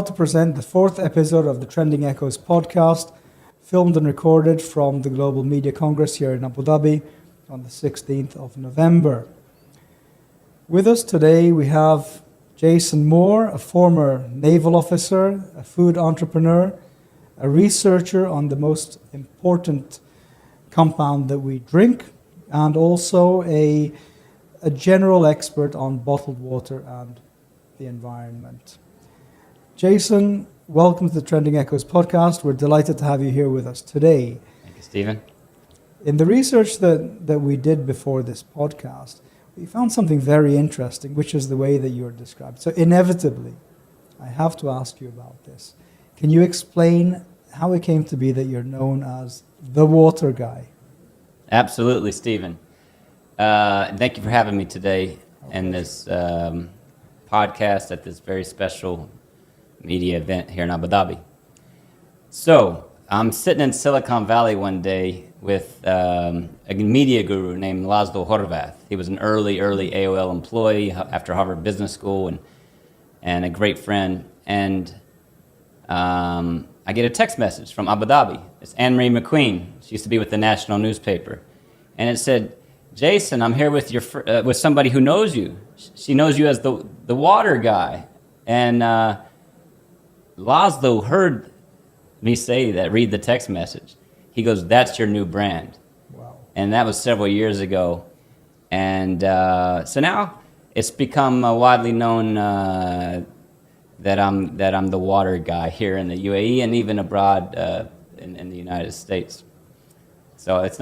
proud to present the fourth episode of the Trending Echoes podcast, filmed and recorded from the Global Media Congress here in Abu Dhabi on the 16th of November. With us today we have Jayson Moore, a former naval officer, a food entrepreneur, a researcher on the most important compound that we drink, and also a general expert on bottled water and the environment. Jayson, welcome to the Trending Echoes podcast. We're delighted to have you here with us today. Thank you, Stephen. In the research that we did before this podcast, we found something very interesting, which is the way that you're described. So inevitably, I have to ask you about this. Can you explain how it came to be that you're known as the water guy? Absolutely, Stephen. Thank you for having me today in this podcast at this very special media event here in Abu Dhabi. So, I'm sitting in Silicon Valley one day with a media guru named Laszlo Horvath. He was an early AOL employee after Harvard Business School and a great friend. And I get a text message from Abu Dhabi. It's Anne-Marie McQueen. She used to be with the national newspaper. And it said, Jayson, I'm here with with somebody who knows you. She knows you as the water guy. And Laszlo heard me say that, read the text message. He goes, that's your new brand. Wow. And that was several years ago. And so now it's become widely known that I'm the water guy here in the UAE and even abroad in the United States. So it's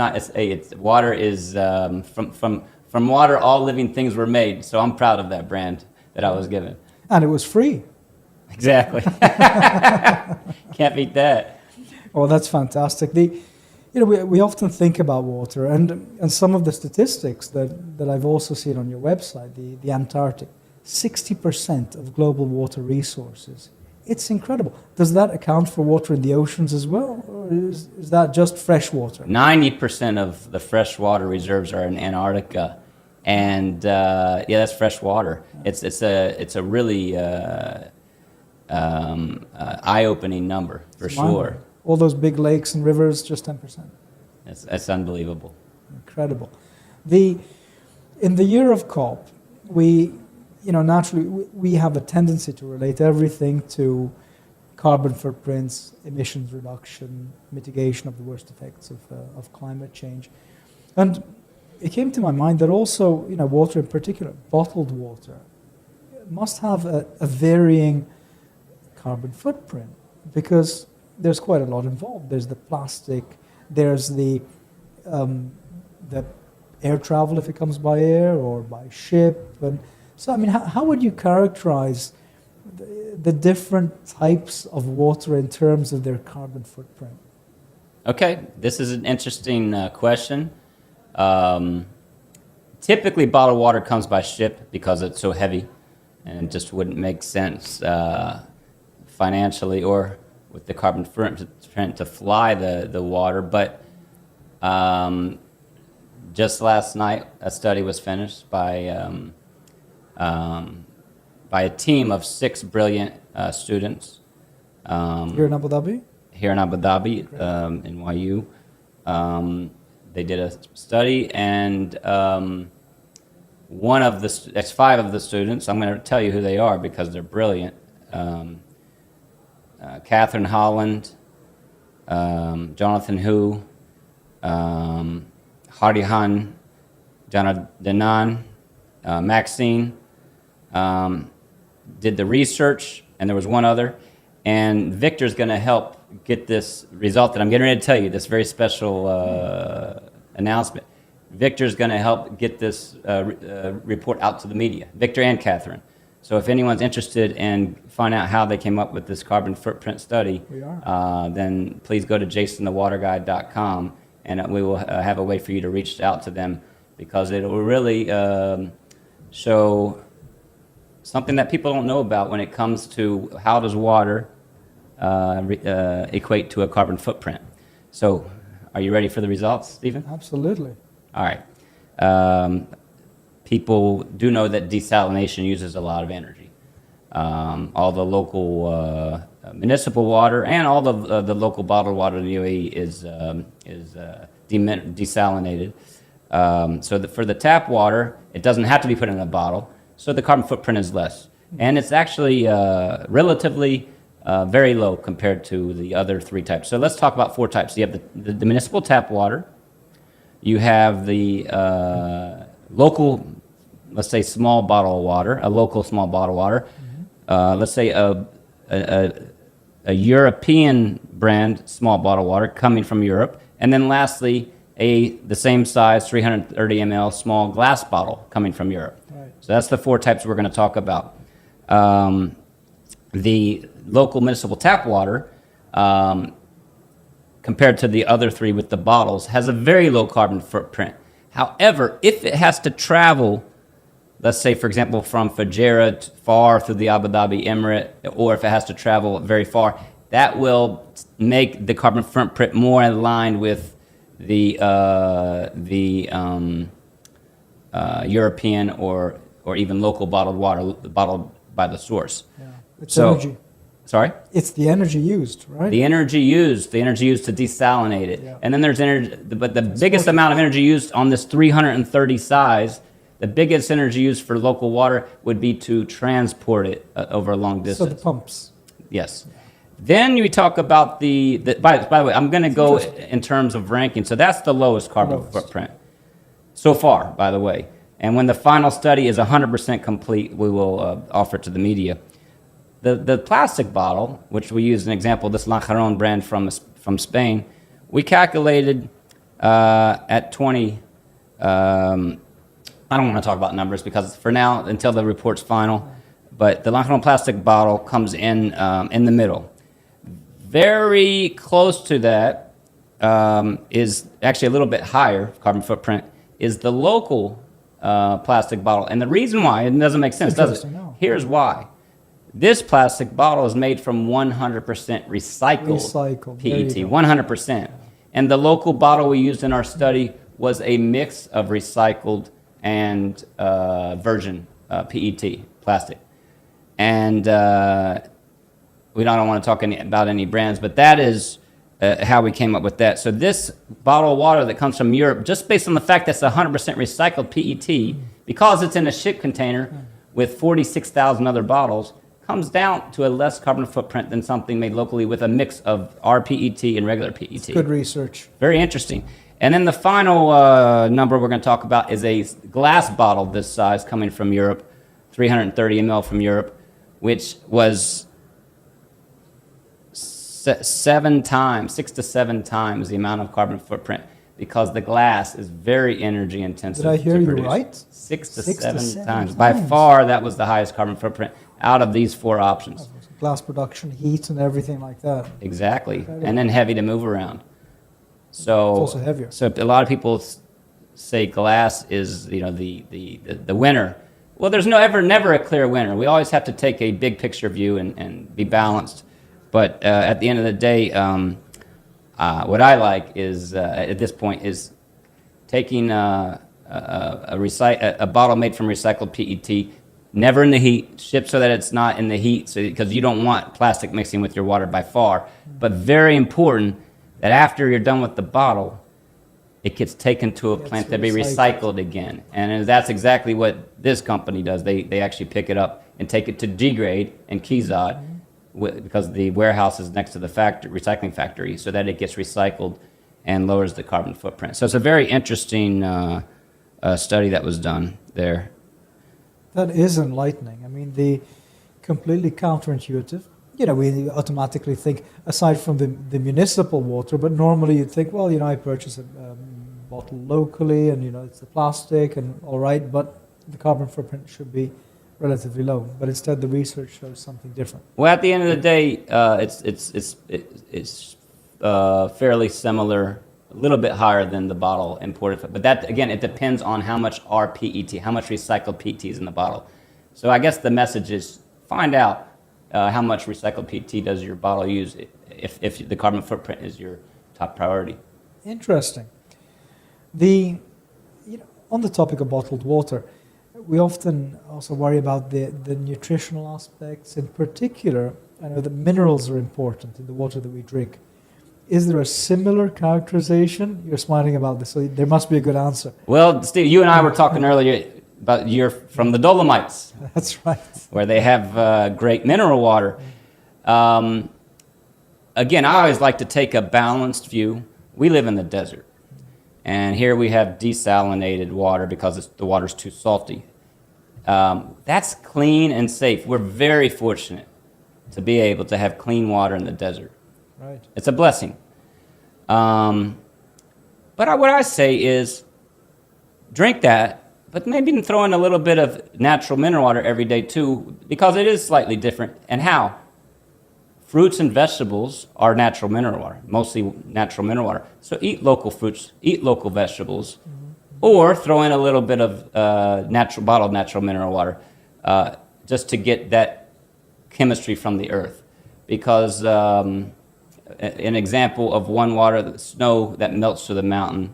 water is from water all living things were made. So I'm proud of that brand that I was given. And it was free. Exactly. Can't beat that. Oh, that's fantastic. We often think about water, and some of the statistics that I've also seen on your website, the Antarctic, 60% of global water resources. It's incredible. Does that account for water in the oceans as well, or is that just fresh water? 90% of the freshwater reserves are in Antarctica, and that's fresh water. It's a really eye-opening number for sure. All those big lakes and rivers, just 10%. That's unbelievable. Incredible. In the year of COP, naturally we have a tendency to relate everything to carbon footprints, emissions reduction, mitigation of the worst effects of climate change. And it came to my mind that also, water in particular, bottled water, must have a varying carbon footprint, because there's quite a lot involved. There's the plastic, there's the air travel if it comes by air or by ship. And so, how would you characterize the different types of water in terms of their carbon footprint? Okay, this is an interesting question. Typically, bottled water comes by ship because it's so heavy and it just wouldn't make sense financially or with the carbon footprint to fly the water. But just last night, a study was finished by a team of 6 brilliant students. Here in Abu Dhabi? Here in Abu Dhabi, NYU. They did a study, and that's 5 of the students. I'm going to tell you who they are because they're brilliant. Catherine Holland, Jonathan Hu, Harihan Janadanan, Maxine, did the research, and there was one other. And Victor's going to help get this result that I'm getting ready to tell you, this very special announcement. Victor's going to help get this report out to the media, Victor and Catherine. So if anyone's interested in finding out how they came up with this carbon footprint study, then please go to jasonthewaterguide.com, and we will have a way for you to reach out to them, because it will really show something that people don't know about when it comes to how does water equate to a carbon footprint. So are you ready for the results, Stephen? Absolutely. All right. People do know that desalination uses a lot of energy. All the local municipal water and all the local bottled water in the UAE is desalinated. For the tap water, it doesn't have to be put in a bottle, so the carbon footprint is less. And it's actually relatively very low compared to the other three types. So let's talk about four types. You have the municipal tap water. You have the local, let's say, small bottle of water, a local small bottle of water. Let's say a European brand small bottle of water coming from Europe. And then lastly, the same size 330 ml small glass bottle coming from Europe. Right. So that's the four types we're going to talk about. The local municipal tap water, compared to the other three with the bottles, has a very low carbon footprint. However, if it has to travel, let's say, for example, from Fujairah far through the Abu Dhabi Emirate, or if it has to travel very far, that will make the carbon footprint more aligned with the European or even local bottled water, bottled by the source. Yeah. It's energy. Sorry? It's the energy used, right? The energy used to desalinate it. Yeah. And then there's energy, but the biggest amount of energy used on this 330 size, the biggest energy used for local water would be to transport it over a long distance. So the pumps. Yes. Then we talk about by the way, I'm going to go in terms of ranking. So that's the lowest carbon footprint so far, by the way. And when the final study is 100% complete, we will offer it to the media. The plastic bottle, which we use an example, this Lanjaron brand from Spain, we calculated at 20. I don't want to talk about numbers because for now, until the report's final, but the Lanjaron plastic bottle comes in the middle. Very close to that is actually a little bit higher carbon footprint is the local plastic bottle. And the reason why, it doesn't make sense, does it? No. Here's why. This plastic bottle is made from 100% recycled PET, 100%. And the local bottle we used in our study was a mix of recycled and virgin PET plastic. And we don't want to talk about any brands, but that is how we came up with that. So this bottle of water that comes from Europe, just based on the fact that it's 100% recycled PET, because it's in a ship container with 46,000 other bottles, comes down to a less carbon footprint than something made locally with a mix of our PET and regular PET. It's good research. Very interesting. And then the final number we're going to talk about is a glass bottle this size coming from Europe, 330 ml from Europe, which was 6 to 7 times the amount of carbon footprint because the glass is very energy intensive. Did I hear to you produce. right? 6 to 7 times. By far, that was the highest carbon footprint out of these four options. Glass production, heat, and everything like that. Exactly. And then heavy to move around. So It's also heavier. So a lot of people say glass is, the winner. Well, there's never a clear winner. We always have to take a big picture view and be balanced. But at the end of the day, what I like is at this point is taking a bottle made from recycled PET, never in the heat, shipped so that it's not in the heat, because you don't want plastic mixing with your water by far. But very important that after you're done with the bottle, it gets taken to a plant to be recycled again. And that's exactly what this company does. They actually pick it up and take it to G-grade in Kizad, because the warehouse is next to the recycling factory, so that it gets recycled and lowers the carbon footprint. So it's a very interesting study that was done there. That is enlightening. I mean, the completely counterintuitive. We automatically think, aside from the municipal water, but normally you'd think, well, I purchase a bottle locally and, it's the plastic and all right, but the carbon footprint should be relatively low. But instead, the research shows something different. Well, at the end of the day, it's fairly similar, a little bit higher than the bottle imported. But that, again, it depends on how much PET, how much recycled PET is in the bottle. So I guess the message is find out how much recycled PET does your bottle use if the carbon footprint is your top priority. Interesting. On the topic of bottled water, we often also worry about the nutritional aspects. In particular, I know that minerals are important in the water that we drink. Is there a similar characterization? You're smiling about this, so there must be a good answer. Well, Steve, you and I were talking earlier about you're from the Dolomites. That's right. Where they have great mineral water. Again, I always like to take a balanced view. We live in the desert. And here we have desalinated water because the water's too salty. That's clean and safe. We're very fortunate to be able to have clean water in the desert. Right. It's a blessing. But what I say is drink that, but maybe throw in a little bit of natural mineral water every day too, because it is slightly different. And how? Fruits and vegetables are natural mineral water, mostly natural mineral water. So eat local fruits, eat local vegetables, or throw in a little bit of bottled natural mineral water just to get that chemistry from the earth. Because an example of one water, the snow that melts to the mountain,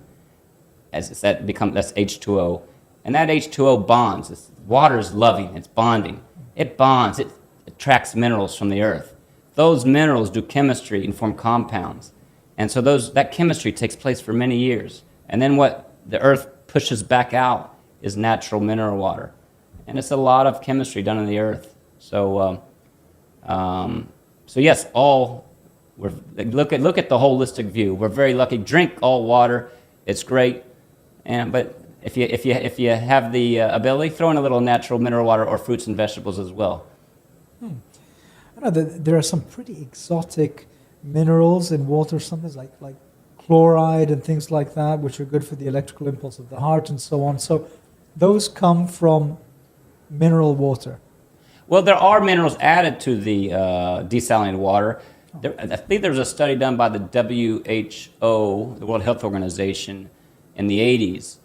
that's H2O. And that H2O bonds. Water is loving, it's bonding. It bonds, it attracts minerals from the earth. Those minerals do chemistry and form compounds. And so that chemistry takes place for many years. And then what the earth pushes back out is natural mineral water. And it's a lot of chemistry done in the earth. So yes, look at the holistic view. We're very lucky. Drink all water. It's great. But if you have the ability, throw in a little natural mineral water or fruits and vegetables as well. I know that there are some pretty exotic minerals in water, something like chloride and things like that, which are good for the electrical impulse of the heart and so on. So those come from mineral water. Well, there are minerals added to the desalinated water. I think there was a study done by the WHO, the World Health Organization, in the 80s,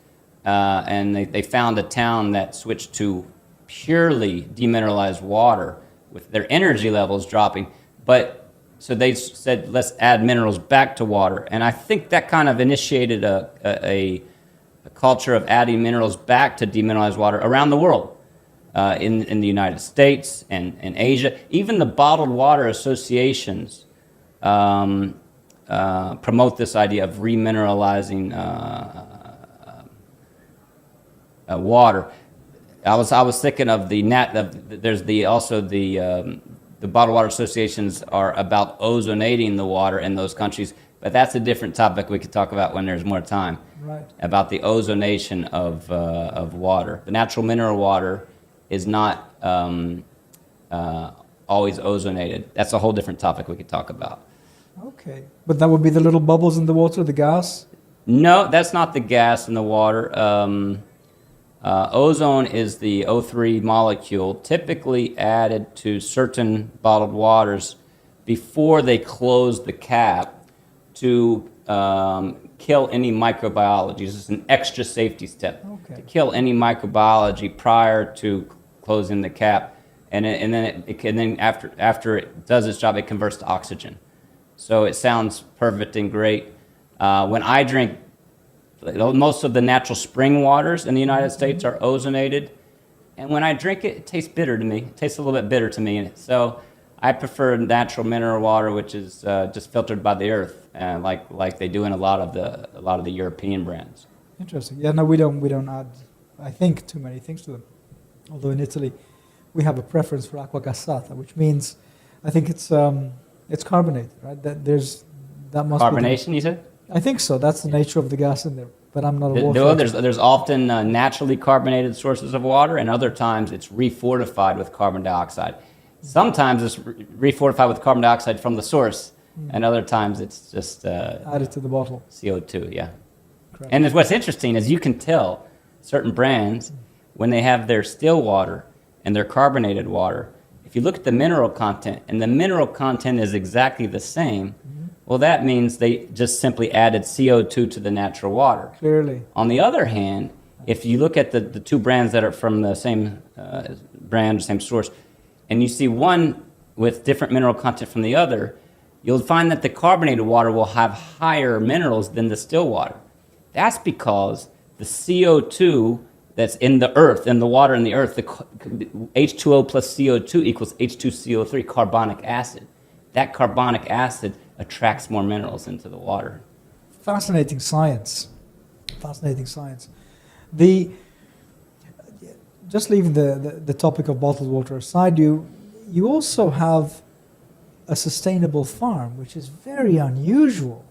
and they found a town that switched to purely demineralized water with their energy levels dropping. So they said, let's add minerals back to water. And I think that kind of initiated a culture of adding minerals back to demineralized water around the world, in the United States and in Asia. Even the bottled water associations promote this idea of remineralizing water. I was thinking of the bottled water associations are about ozonating the water in those countries, but that's a different topic we could talk about when there's more time. Right. About the ozonation of water. The natural mineral water is not always ozonated. That's a whole different topic we could talk about. Okay, but that would be the little bubbles in the water, the gas? No, that's not the gas in the water. Ozone is the O3 molecule typically added to certain bottled waters before they close the cap to kill any microbiology. This is an extra safety step. Okay. To kill any microbiology prior to closing the cap. And then after it does its job, it converts to oxygen. So it sounds perfect and great. When I drink, most of the natural spring waters in the United States are ozonated. And when I drink it, it tastes bitter to me. It tastes a little bit bitter to me. So I prefer natural mineral water, which is just filtered by the earth, like they do in a lot of the European brands. Interesting. Yeah, no, we don't add, I think, too many things to them. Although in Italy, we have a preference for acqua gassata, which means, I think it's carbonated, right? That must Carbonation, be you said? I think so. That's the nature of the gas in there. But I'm not a water. There's often naturally carbonated sources of water, and other times it's refortified with carbon dioxide. Sometimes it's refortified with carbon dioxide from the source, and other times it's just added to the bottle. CO2, yeah. Correct. And what's interesting is you can tell certain brands when they have their still water and their carbonated water. If you look at the mineral content, and the mineral content is exactly the same, well, that means they just simply added CO2 to the natural water. Clearly. On the other hand, if you look at the two brands that are from the same brand, same source, and you see one with different mineral content from the other, you'll find that the carbonated water will have higher minerals than the still water. That's because the CO2 that's in the earth, in the water in the earth, H2O plus CO2 equals H2CO3, carbonic acid. That carbonic acid attracts more minerals into the water. Fascinating science. Fascinating science. The just leaving the topic of bottled water aside, you also have a sustainable farm, which is very unusual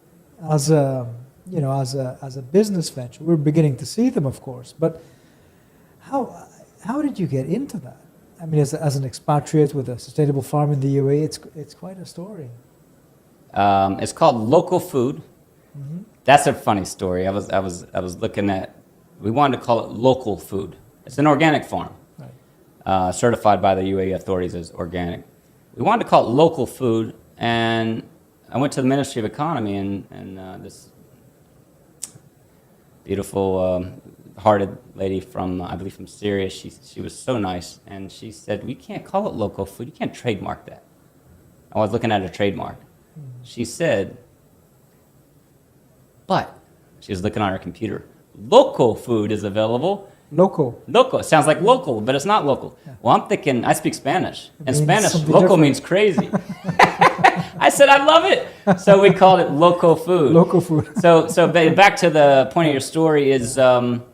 as a business venture. We're beginning to see them, of course, but how did you get into that? I mean, as an expatriate with a sustainable farm in the UAE, it's quite a story. It's called Local Food. Mm-hmm. That's a funny story. I was looking at. We wanted to call it Local Food. It's an organic farm, Right. Certified by the UAE authorities as organic. We wanted to call it Local Food, and I went to the Ministry of Economy, and this beautiful, hearted lady from, I believe from Syria, she was so nice, and she said, we can't call it Local Food. You can't trademark that. I was looking at a trademark. She said, but she was looking on her computer. Local food is available. Local. Local. It sounds like local, but it's not local. Yeah. Well, I'm thinking, I speak Spanish. In Spanish, local different. means crazy. I said, I love it. So we called it Local Food. Local food. So back to the point of your story is I'm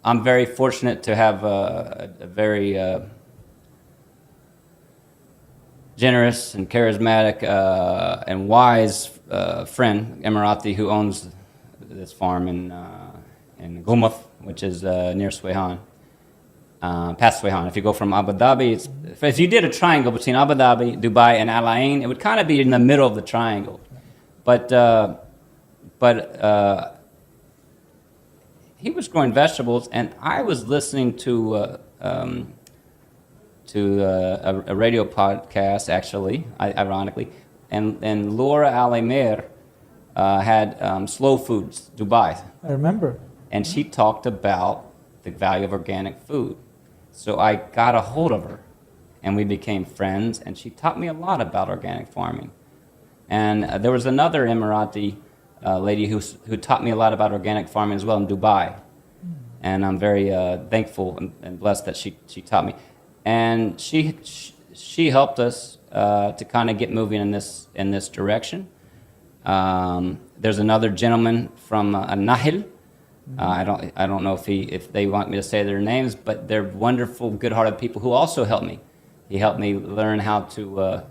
very fortunate to have a very generous and charismatic and wise friend, Emirati, who owns this farm in Gumaf, which is near Swayhan, past Swayhan. If you go from Abu Dhabi, if you did a triangle between Abu Dhabi, Dubai, and Al Ain, it would kind of be in the middle of the triangle. But he was growing vegetables, and I was listening to a radio podcast, actually, ironically, and Laura Al-Amir had Slow Foods, Dubai. I remember. And she talked about the value of organic food. So I got a hold of her, and we became friends, and she taught me a lot about organic farming. And there was another Emirati lady who taught me a lot about organic farming as well in Dubai. And I'm very thankful and blessed that she taught me. And she helped us to kind of get moving in this direction. There's another gentleman from Nahil. I don't know if they want me to say their names, but they're wonderful, good-hearted people who also helped me. He helped me learn how to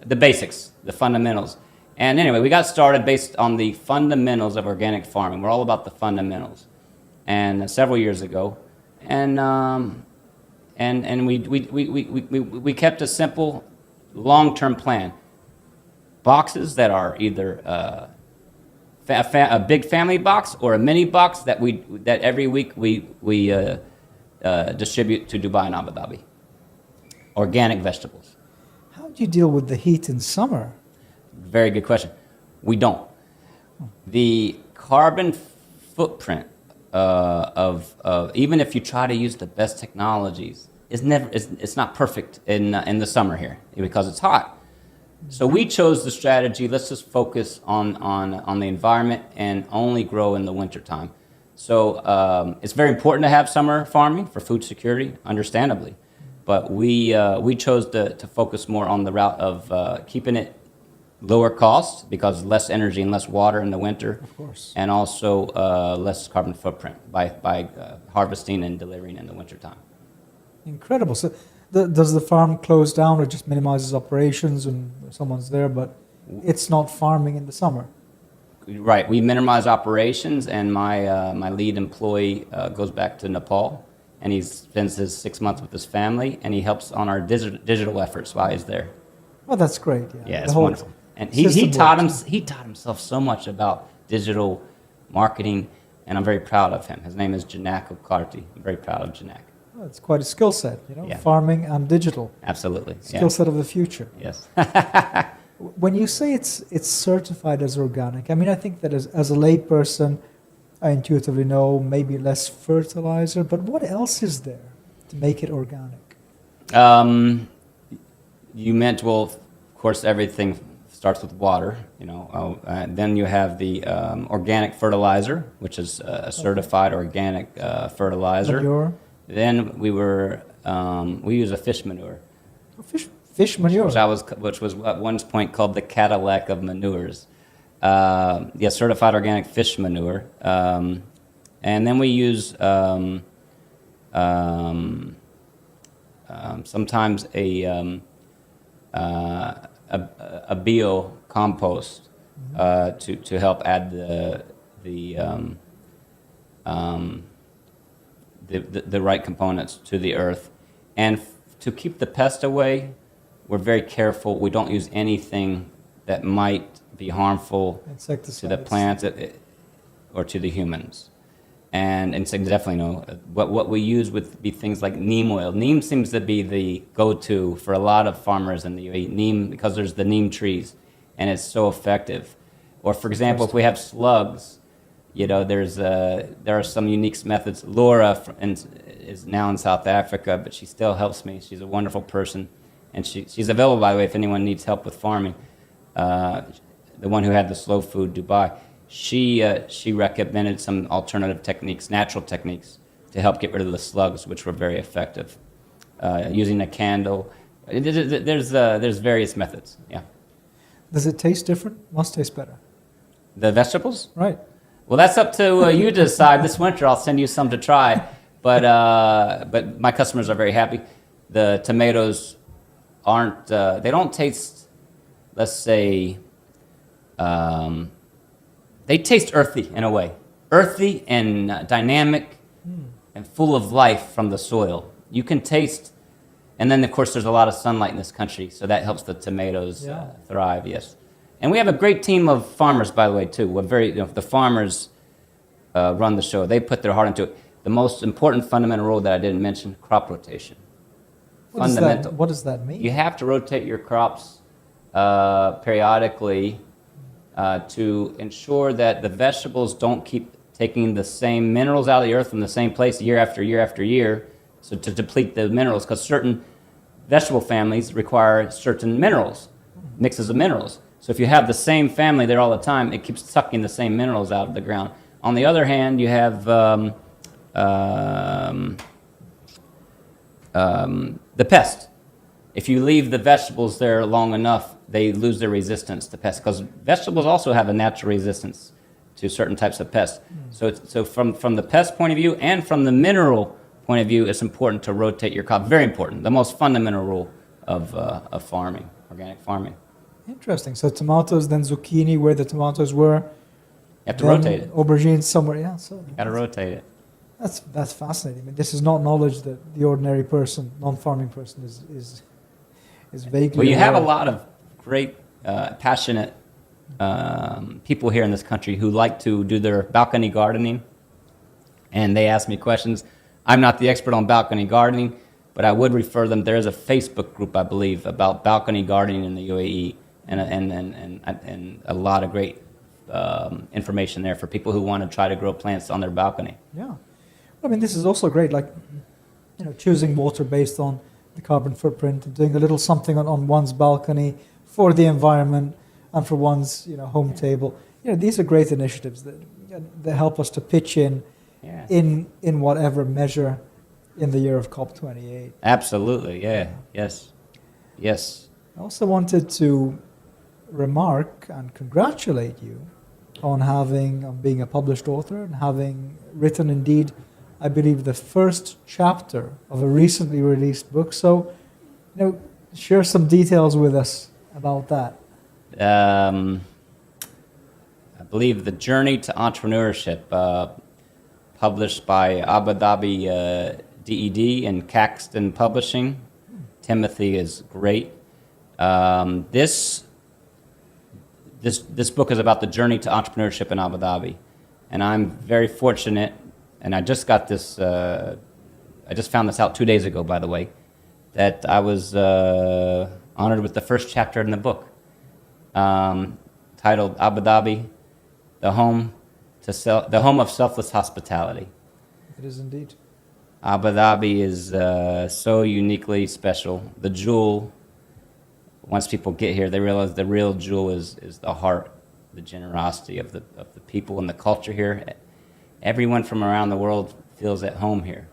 the basics, the fundamentals. And anyway, we got started based on the fundamentals of organic farming. We're all about the fundamentals. And several years ago, and we kept a simple, long-term plan. Boxes that are either a big family box or a mini box that every week we distribute to Dubai and Abu Dhabi. Organic vegetables. How do you deal with the heat in summer? Very good question. We don't. The carbon footprint of even if you try to use the best technologies, it's not perfect in the summer here because it's hot. So we chose the strategy, let's just focus on the environment and only grow in the wintertime. So it's very important to have summer farming for food security, understandably. But we chose to focus more on the route of keeping it lower cost because less energy and less water in the winter. Of course. And also less carbon footprint by harvesting and delivering in the wintertime. Incredible. So does the farm close down or just minimizes operations when someone's there, but it's not farming in the summer? Right. We minimize operations, and my lead employee goes back to Nepal, and he spends his 6 months with his family, and he helps on our digital efforts while he's there. Well, that's great. Yeah, it's wonderful. And he taught himself so much about digital marketing, and I'm very proud of him. His name is Janak Okarti. I'm very proud of Janak. Well, it's quite a skill set, Yeah. farming and digital. Absolutely. Skill set of the future. Yes. When you say it's certified as organic, I mean, I think that as a layperson, I intuitively know maybe less fertilizer, but what else is there to make it organic? You meant, well, of course, everything starts with water. Then you have the organic fertilizer, which is a certified organic fertilizer. Manure. Then we use a fish manure. Fish manure. Which was at one point called the Cadillac of manures. Certified organic fish manure. And then we use sometimes a bio compost to help add the right components to the earth. And to keep the pest away, we're very careful. We don't use anything that might be harmful to the plants or to the humans. And so definitely no. What we use would be things like neem oil. Neem seems to be the go-to for a lot of farmers in the UAE. Neem, because there's the neem trees, and it's so effective. Or for example, if we have slugs, there are some unique methods. Laura is now in South Africa, but she still helps me. She's a wonderful person, and she's available, by the way, if anyone needs help with farming. The one who had the slow food, Dubai. She recommended some alternative techniques, natural techniques, to help get rid of the slugs, which were very effective. Using a candle, there's various methods. Yeah. Does it taste different? Must taste better. The vegetables? Right. Well, that's up to you to decide. This winter, I'll send you some to try. But my customers are very happy. The tomatoes aren't. They don't taste. Let's say. They taste earthy in a way, earthy and dynamic and full of life from the soil. You can taste, and then of course there's a lot of sunlight in this country, so that helps the tomatoes thrive. Yes, and we have a great team of farmers, by the way, too. The farmers run the show. They put their heart into it. The most important fundamental rule that I didn't mention: crop rotation. Fundamental. What does that mean? You have to rotate your crops periodically. To ensure that the vegetables don't keep taking the same minerals out of the earth from the same place year after year after year, so to deplete the minerals, because certain vegetable families require certain minerals, mixes of minerals. So if you have the same family there all the time, it keeps sucking the same minerals out of the ground. On the other hand, you have the pest. If you leave the vegetables there long enough, they lose their resistance to pests, because vegetables also have a natural resistance to certain types of pests. So from the pest point of view and from the mineral point of view, it's important to rotate your crop. Very important. The most fundamental rule of farming, organic farming. Interesting. So tomatoes, then zucchini where the tomatoes were. You have to rotate it. Aubergines somewhere. Yeah. So you got to rotate it. That's fascinating. I mean, this is not knowledge that the ordinary person, non-farming person, is vaguely. Well, you aware have a of. lot of great, passionate people here in this country who like to do their balcony gardening, and they ask me questions. I'm not the expert on balcony gardening, but I would refer them. There is a Facebook group, I believe, about balcony gardening in the UAE, and a lot of great information there for people who want to try to grow plants on their balcony. Yeah, I mean, this is also great. Like, choosing water based on the carbon footprint and doing a little something on one's balcony for the environment and for one's home table. These are great initiatives that help us to pitch in whatever measure in the year of COP28. Absolutely, yeah, yes. I also wanted to remark and congratulate you on being a published author and having written, indeed, I believe, the first chapter of a recently released book. So, share some details with us about that. I believe The Journey to Entrepreneurship, published by Abu Dhabi DED and Caxton Publishing. Timothy is great. This book is about the journey to entrepreneurship in Abu Dhabi, and I'm very fortunate. And I just got this. I just found this out 2 days ago, by the way, that I was honored with the first chapter in the book, titled "Abu Dhabi, the home of selfless hospitality." It is indeed. Abu Dhabi is so uniquely special. The jewel once people get here, they realize the real jewel is the heart, the generosity of the people and the culture here. Everyone from around the world feels at home here.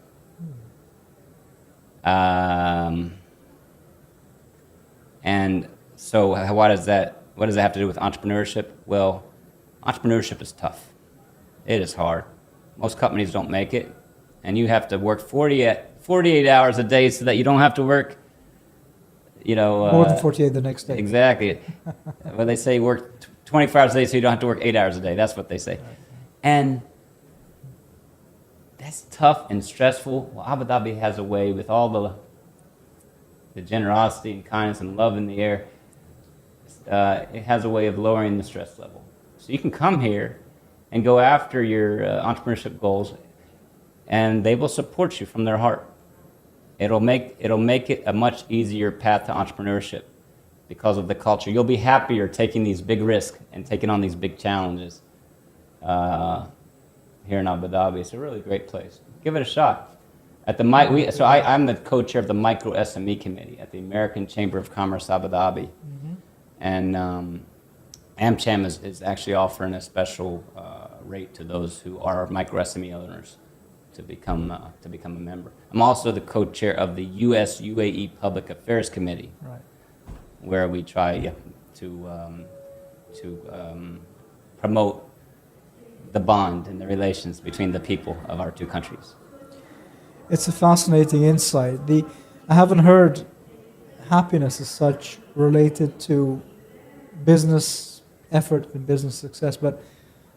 And so what does that have to do with entrepreneurship? Well, entrepreneurship is tough. It is hard. Most companies don't make it, and you have to work 48 hours a day so that you don't have to work, more than 48 the next day. Exactly. Well, they say work 24 hours a day so you don't have to work 8 hours a day. That's what they say. And that's tough and stressful. Well, Abu Dhabi has a way, with all the generosity and kindness and love in the air, it has a way of lowering the stress level. So you can come here and go after your entrepreneurship goals, and they will support you from their heart. It'll make it a much easier path to entrepreneurship because of the culture. You'll be happier taking these big risks and taking on these big challenges here in Abu Dhabi. It's a really great place. Give it a shot. I'm the co-chair of the Micro SME Committee at the American Chamber of Commerce Abu Dhabi. Mm-hmm. And AmCham is actually offering a special rate to those who are micro SME owners to become a member. I'm also the co-chair of the U.S. UAE Public Affairs Committee, right, where we try to promote the bond and the relations between the people of our two countries. It's a fascinating insight. I haven't heard happiness as such related to business effort and business success, but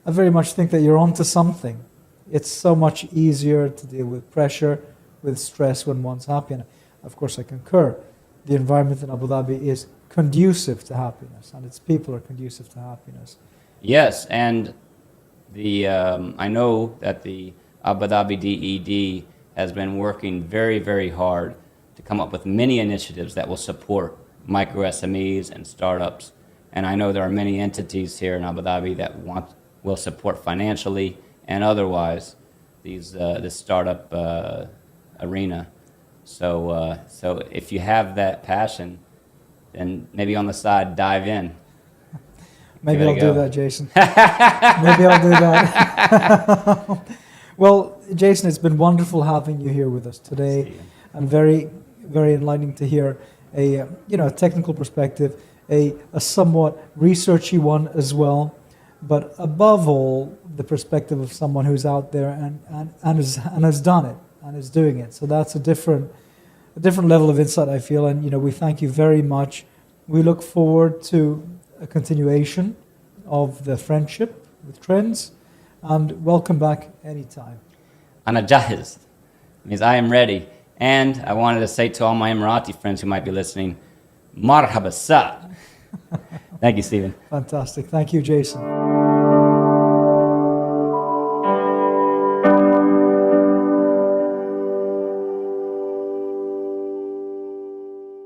I very much think that you're onto something. It's so much easier to deal with pressure, with stress when one's happy. And of course, I concur. The environment in Abu Dhabi is conducive to happiness, and its people are conducive to happiness. Yes, and I know that the Abu Dhabi DED has been working very, very hard to come up with many initiatives that will support micro SMEs and startups. And I know there are many entities here in Abu Dhabi that will support financially and otherwise this startup arena. So if you have that passion, then maybe on the side dive in. Maybe I'll do that, Jason. Maybe I'll do that. Well, Jason, it's been wonderful having you here with us today, and very, very enlightening to hear a technical perspective, a somewhat researchy one as well, but above all, the perspective of someone who's out there and has done it and is doing it. So that's a different level of insight, I feel, and we thank you very much. We look forward to a continuation of the friendship with Trends, and welcome back anytime. Ana jahiz means I am ready. And I wanted to say to all my Emirati friends who might be listening, marhaba sa. Thank you, Stephen. Fantastic. Thank you, Jason.